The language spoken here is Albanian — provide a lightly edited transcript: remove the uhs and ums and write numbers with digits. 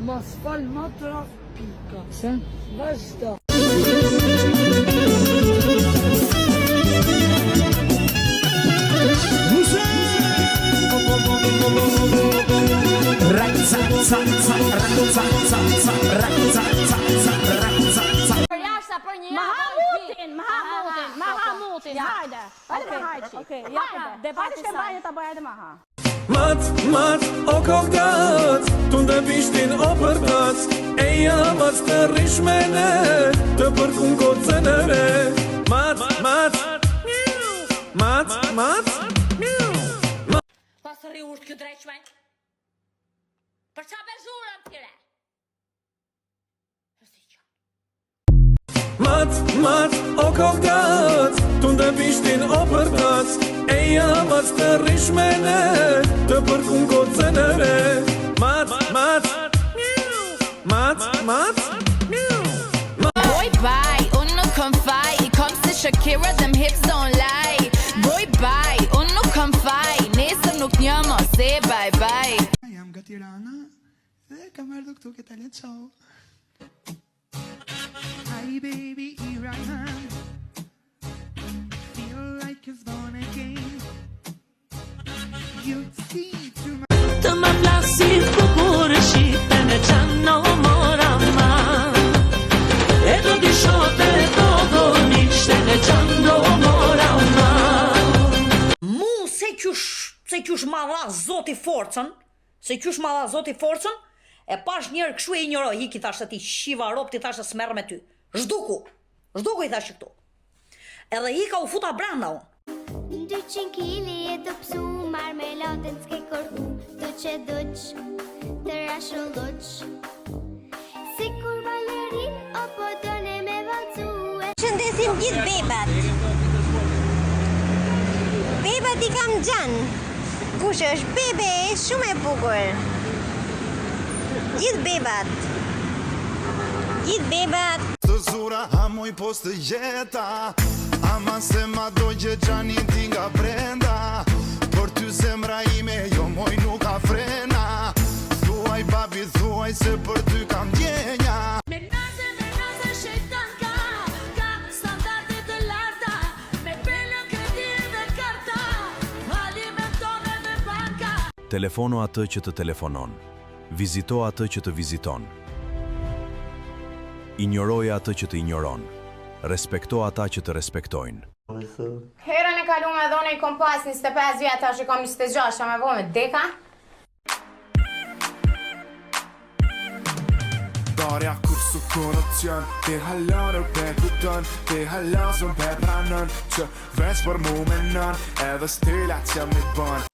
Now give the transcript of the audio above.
Mos fal më tras pika. Se? Vazhdo. Mahamutin, hajde. Hajde, debati shke bajnë të bëjë edhe maha. Mat, o kokat, tu ndë bishtin o përkat, e jamat të rishmene, të përkun kocën e re. Mat, Pasëri urtë kjo dreqme? Për qa bezurëm tjere? Mat, o kokat, tu ndë bishtin o përkat, e jamat të rishmene, të përkun kocën e re. Mat. Boy, bye, uno confide. Comes to Shakira, them hips don't lie. Boy, bye, uno confide. Nesër nuk njëmo, say bye bye. Jam nga Tirana dhe kam ardhur këtu këtë talent show. Hi baby, here I am. Feel like it's born again. You see to my Të më plasit kukurë shqipen e qanë në mora ma. E do di shote do nishten e qanë në mora ma. Mu se qysh madha zoti forcën, e pash njerë këshu e i njëroj, i ki thashtë ti shiva rop, ti thashtë smerë me ty. Zhduku i thashtë këtu. Edhe i ka u futa branda unë. 200 kili e të pësu, marmelatën s'ke kërku, të që duq, të rashulluq. Si kur balerin, o po done me valcu e... Shëndesim gjithë bebat. Bebat i kam gjanë. Kush është bebe shumë e bukur. Gjithë bebat. Të zura hamuj post të jeta, ama se ma dojgje gjani ti nga brenda. Por ty zemra ime jo moj nuk ka frena. Thuaj babi, thuaj se për ty kam djenja. Me naze shejtan ka standarde të larta. Me pelën kredi dhe karta, falime tone dhe banka. Telefono atë që të telefonon. Vizito atë që të viziton. Injoroje atë që të injoron. Respekto ata që të respektojnë. Herën e kalume dhone i kom pas 25 vjetë, ashtë i kom 26, a me bo me deka? Darja kur su korupcion, ti halarë pe kutën, ti halasën pe pranën, që veç për mu menën, edhe stilat që mi bën.